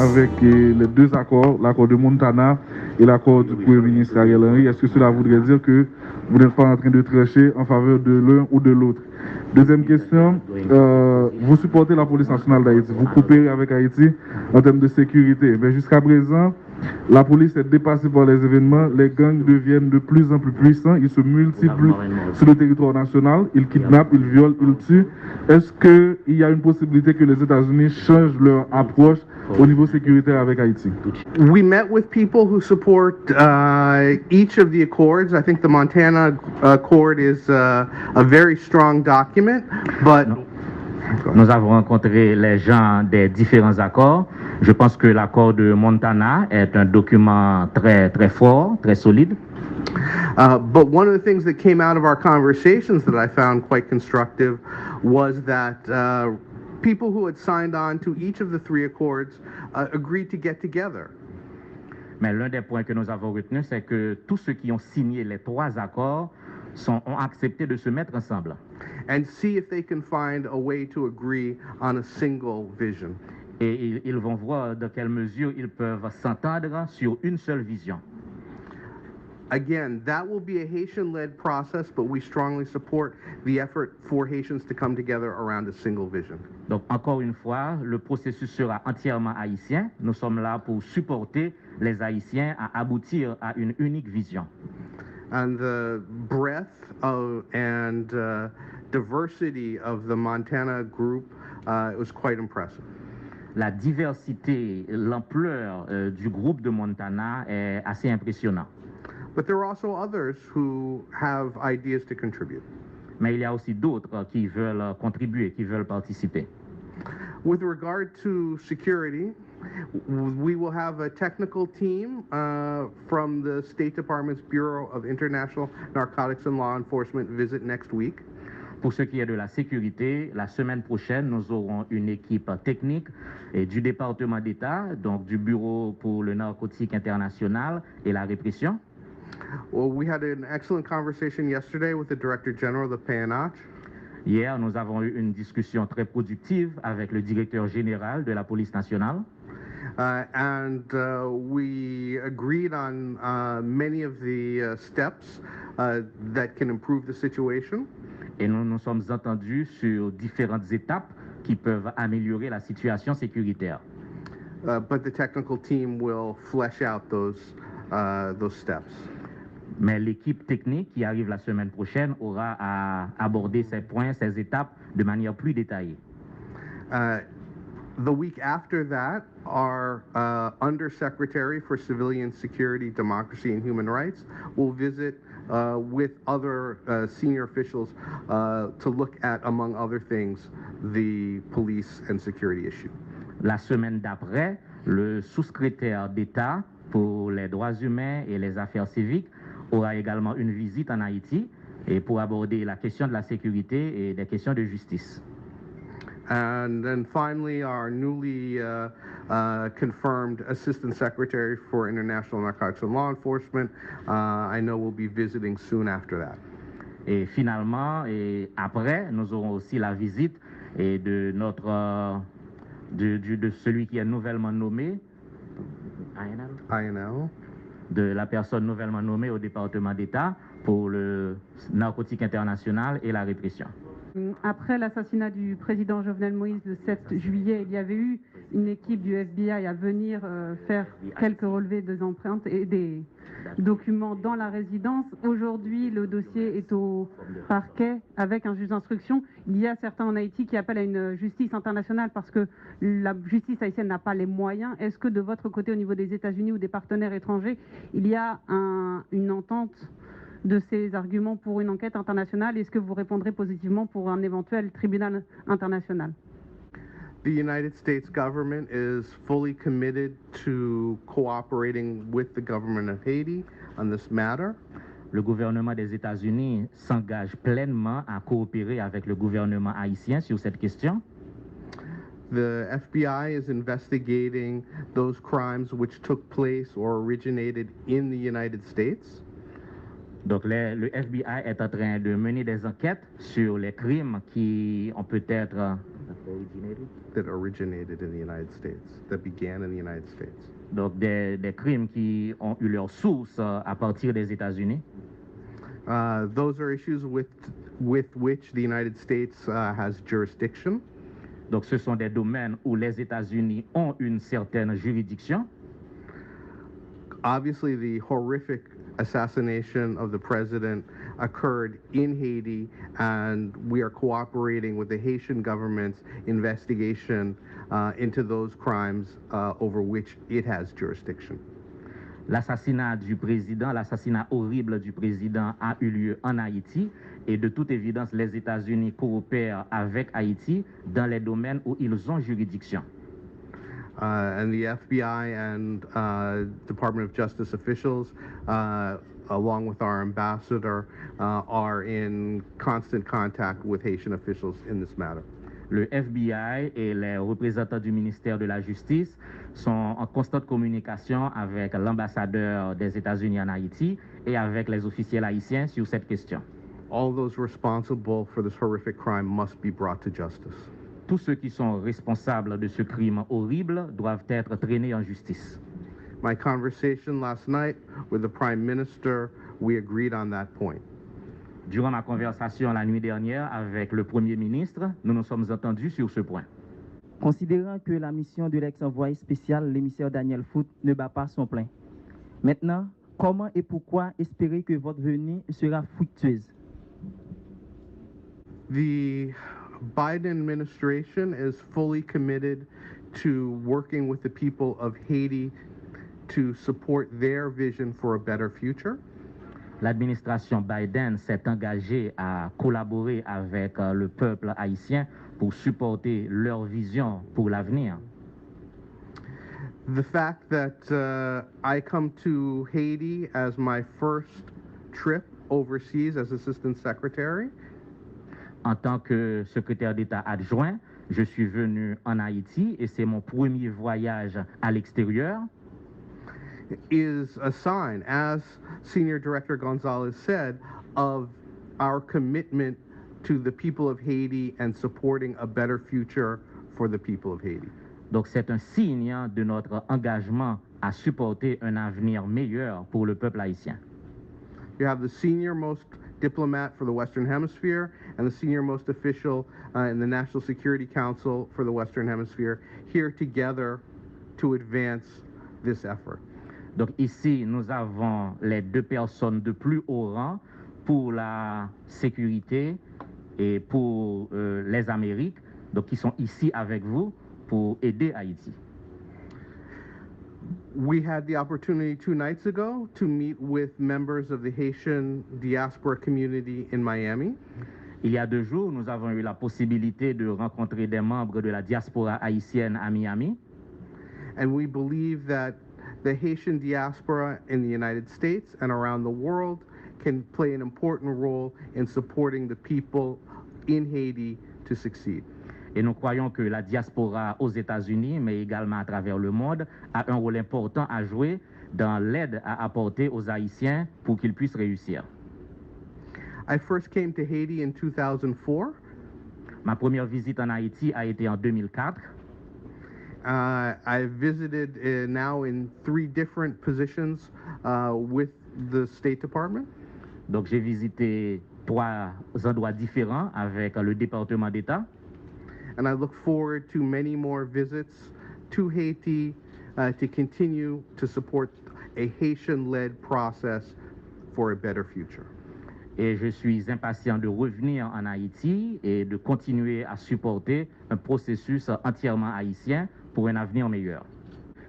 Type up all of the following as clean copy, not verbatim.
avec les deux accords, l'accord de Montana et l'accord du Premier ministre Ariel Henry? Est-ce que cela voudrait dire que vous n'êtes pas en train de trancher en faveur de l'un ou de l'autre? Deuxième question, vous supportez la police nationale d'Haïti, vous coopérez avec Haïti en termes de sécurité, mais jusqu'à présent, la police est dépassée par les événements, les gangs deviennent de plus en plus puissants, ils se multiplient sur le territoire national, ils kidnappent, ils violent, ils tuent. Est-ce qu'il y a une possibilité que les États-Unis changent leur approche au niveau sécuritaire avec Haïti? We met with people who support each of the accords. I think the Montana Accord is a very strong document, but nous avons rencontré les gens des différents accords. Je pense que l'accord de Montana est un document très fort, très solide. But one of the things that came out of our conversations that I found quite constructive was that people who had signed on to each of the three accords agreed to get together. Mais l'un des points que nous avons retenu, c'est que tous ceux qui ont signé les trois accords ont accepté de se mettre ensemble. And see if they can find a way to agree on a single vision. Et ils vont voir dans quelle mesure ils peuvent s'entendre sur une seule vision. Again, that will be a Haitian-led process, but we strongly support the effort for Haitians to come together around a single vision. Donc, encore une fois, le processus sera entièrement haïtien. Nous sommes là pour supporter les Haïtiens à aboutir à une unique vision. And the breadth and diversity of the Montana group was quite impressive. La diversité, l'ampleur du groupe de Montana est assez impressionnant. But there are also others who have ideas to contribute. Mais il y a aussi d'autres qui veulent contribuer, qui veulent participer. With regard to security, we will have a technical team from the State Department's Bureau of International Narcotics and Law Enforcement visit next week. Pour ce qui est de la sécurité, la semaine prochaine, nous aurons une équipe technique du département d'État, donc du Bureau pour le narcotique international et la répression. Well, we had an excellent conversation yesterday with the Director General of the PNH. Hier, nous avons eu une discussion très productive avec le directeur général de la police nationale. We agreed on many of the steps that can improve the situation. Et nous nous sommes entendus sur différentes étapes qui peuvent améliorer la situation sécuritaire. But the technical team will flesh out those steps. Mais l'équipe technique qui arrive la semaine prochaine aura à aborder ces points, ces étapes de manière plus détaillée. The week after that, our Undersecretary for Civilian Security, Democracy and Human Rights will visit with other senior officials to look at, among other things, the police and security issue. La semaine d'après, le sous-secrétaire d'État pour les droits humains et les affaires civiques aura également une visite en Haïti et pour aborder la question de la sécurité et des questions de justice. And then finally, our newly confirmed Assistant Secretary for International Narcotics and Law Enforcement, I know will be visiting soon after that. Et finalement, et après, nous aurons aussi la visite de de celui qui est nouvellement nommé, INL. De la personne nouvellement nommée au département d'État pour le narcotique international et la répression. Après l'assassinat du président Jovenel Moïse le 7 juillet, il y avait eu une équipe du FBI à venir faire quelques relevés des empreintes et des documents dans la résidence. Aujourd'hui, le dossier est au parquet avec un juge d'instruction. Il y a certains en Haïti qui appellent à une justice internationale parce que la justice haïtienne n'a pas les moyens. Est-ce que de votre côté, au niveau des États-Unis ou des partenaires étrangers, il y a une entente de ces arguments pour une enquête internationale? Est-ce que vous répondrez positivement pour un éventuel tribunal international? The United States government is fully committed to cooperating with the government of Haiti on this matter. Le gouvernement des États-Unis s'engage pleinement à coopérer avec le gouvernement haïtien sur cette question. The FBI is investigating those crimes which took place or originated in the United States. Donc le FBI est en train de mener des enquêtes sur les crimes qui ont peut-être that originated in the United States, that began in the United States. Donc des crimes qui ont eu leur source à partir des États-Unis. Those are issues with which the United States has jurisdiction. Donc ce sont des domaines où les États-Unis ont une certaine juridiction. Obviously, the horrific assassination of the president occurred in Haiti, and we are cooperating with the Haitian government's investigation into those crimes over which it has jurisdiction. L'assassinat du président, l'assassinat horrible du président a eu lieu en Haïti et de toute évidence, les États-Unis coopèrent avec Haïti dans les domaines où ils ont juridiction. And the FBI and Department of Justice officials, along with our ambassador, are in constant contact with Haitian officials in this matter. Le FBI et les représentants du ministère de la Justice sont en constante communication avec l'ambassadeur des États-Unis en Haïti et avec les officiels haïtiens sur cette question. All those responsible for this horrific crime must be brought to justice. Tous ceux qui sont responsables de ce crime horrible doivent être traînés en justice. My conversation last night with the Prime Minister, we agreed on that point. Durant ma conversation la nuit dernière avec le Premier ministre, nous nous sommes entendus sur ce point. Considérant que la mission de l'ex-envoyé spécial, l'émissaire Daniel Foote, ne bat pas son plein. Maintenant, comment et pourquoi espérer que votre venue sera fructueuse? The Biden administration is fully committed to working with the people of Haiti to support their vision for a better future. L'administration Biden s'est engagée à collaborer avec le peuple haïtien pour supporter leur vision pour l'avenir. The fact that I come to Haiti as my first trip overseas as Assistant Secretary. En tant que secrétaire d'État adjoint, je suis venu en Haïti et c'est mon premier voyage à l'extérieur. Is a sign, as Senior Director Gonzalez said, of our commitment to the people of Haiti and supporting a better future for the people of Haiti. Donc c'est un signe de notre engagement à supporter un avenir meilleur pour le peuple haïtien. You have the senior most diplomat for the Western Hemisphere and the senior most official in the National Security Council for the Western Hemisphere here together to advance this effort. Donc ici, nous avons les deux personnes de plus haut rang pour la sécurité et pour les Amériques, donc qui sont ici avec vous pour aider Haïti. We had the opportunity 2 nights ago to meet with members of the Haitian diaspora community in Miami. Il y a 2 jours, nous avons eu la possibilité de rencontrer des membres de la diaspora haïtienne à Miami. And we believe that the Haitian diaspora in the United States and around the world can play an important role in supporting the people in Haiti to succeed. Et nous croyons que la diaspora aux États-Unis, mais également à travers le monde, a un rôle important à jouer dans l'aide à apporter aux Haïtiens pour qu'ils puissent réussir. I first came to Haiti in 2004. Ma première visite en Haïti a été en 2004. I visited now in 3 different positions with the State Department. Donc j'ai visité 3 endroits différents avec le département d'État. And I look forward to many more visits to Haiti to continue to support a Haitian-led process for a better future. Et je suis impatient de revenir en Haïti et de continuer à supporter un processus entièrement haïtien pour un avenir meilleur.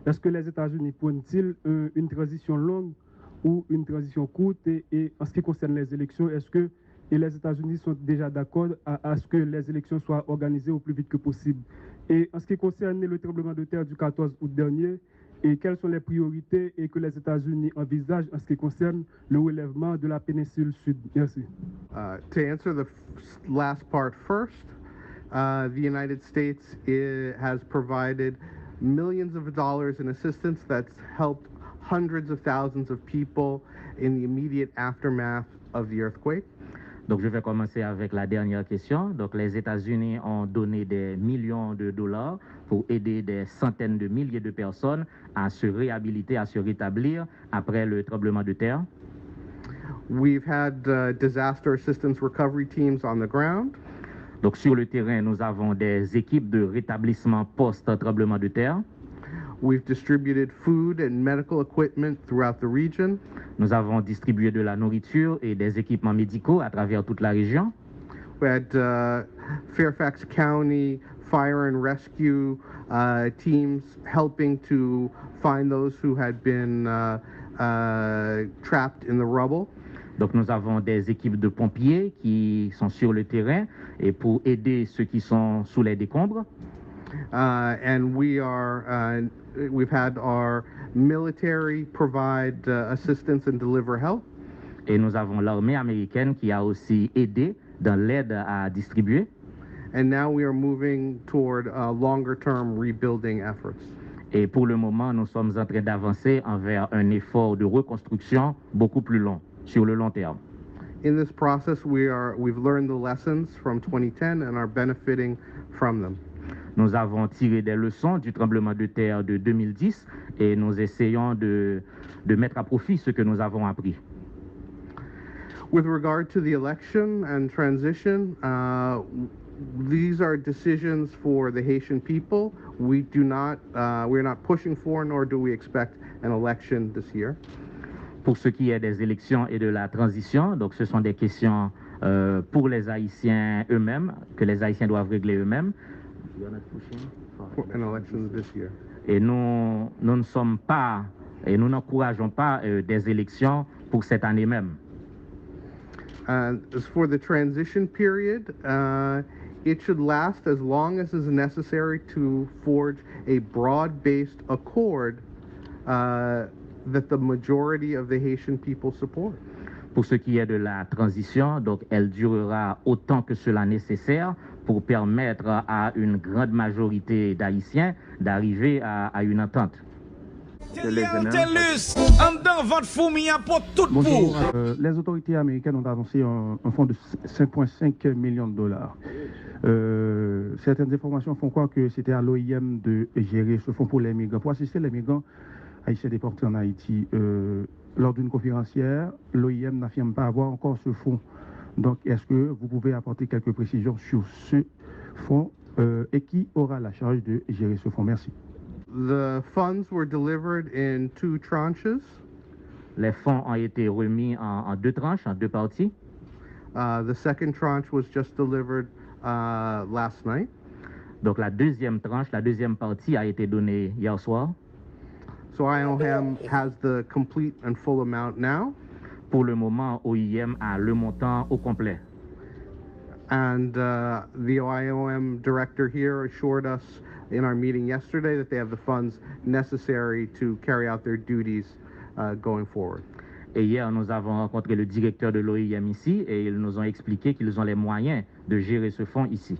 Est-ce que les États-Unis prennent-ils une transition longue ou une transition courte et en ce qui concerne les élections, est-ce que les États-Unis sont déjà d'accord à ce que les élections soient organisées au plus vite que possible? Et en ce qui concerne le tremblement de terre du 14 août dernier, et quelles sont les priorités et que les États-Unis envisagent en ce qui concerne le relèvement de la péninsule sud? Merci. To answer the last part first, the United States has provided millions of dollars in assistance that's helped hundreds of thousands of people in the immediate aftermath of the earthquake. Donc, je vais commencer avec la dernière question. Donc, les États-Unis ont donné des millions de dollars pour aider des centaines de milliers de personnes à se réhabiliter, à se rétablir après le tremblement de terre. We've had disaster assistance recovery teams on the ground. Donc, sur le terrain, nous avons des équipes de rétablissement post-tremblement de terre. We've distributed food and medical equipment throughout the region. Nous avons distribué de la nourriture et des équipements médicaux à travers toute la région. We had Fairfax County fire and rescue teams helping to find those who had been trapped in the rubble. Donc nous avons des équipes de pompiers qui sont sur le terrain et pour aider ceux qui sont sous les décombres. And we've had our military provide assistance and deliver help. Et nous avons l'armée américaine qui a aussi aidé dans l'aide à distribuer. And now we are moving toward longer-term rebuilding efforts. Et pour le moment, nous sommes en train d'avancer envers un effort de reconstruction beaucoup plus long, sur le long terme. In this process, we've learned the lessons from 2010 and are benefiting from them. Nous avons tiré des leçons du tremblement de terre de 2010 et nous essayons de mettre à profit ce que nous avons appris. With regard to the election and transition, these are decisions for the Haitian people. We're not pushing for, nor do we expect an election this year. Pour ce qui est des élections et de la transition, donc ce sont des questions pour les Haïtiens eux-mêmes, que les Haïtiens doivent régler eux-mêmes. For an election this year. Et nous ne sommes pas, et nous n'encourageons pas des élections pour cette année même. As for the transition period, it should last as long as is necessary to forge a broad-based accord that the majority of the Haitian people support. Pour ce qui est de la transition, donc elle durera autant que cela nécessaire pour permettre à une grande majorité d'Haïtiens d'arriver à une entente. Bonjour. Les autorités américaines ont annoncé un fonds de 5,5 millions de dollars. Certaines informations font croire que c'était à l'OIM de gérer ce fonds pour les migrants. Pour assister les migrants haïtiens déportés en Haïti, lors d'une conférence hier, l'OIM n'affirme pas avoir encore ce fonds. Donc, est-ce que vous pouvez apporter quelques précisions sur ce fonds et qui aura la charge de gérer ce fonds? Merci. The funds were delivered in 2 tranches. Les fonds ont été remis en 2 tranches, en 2 parties. The second tranche was just delivered last night. Donc la deuxième tranche, la deuxième partie a été donnée hier soir. So IOM has the complete and full amount now. Pour le moment, OIM a le montant au complet. And the IOM director here assured us in our meeting yesterday that they have the funds necessary to carry out their duties going forward. Et hier, nous avons rencontré le directeur de l'OIM ici et ils nous ont expliqué qu'ils ont les moyens de gérer ce fonds ici.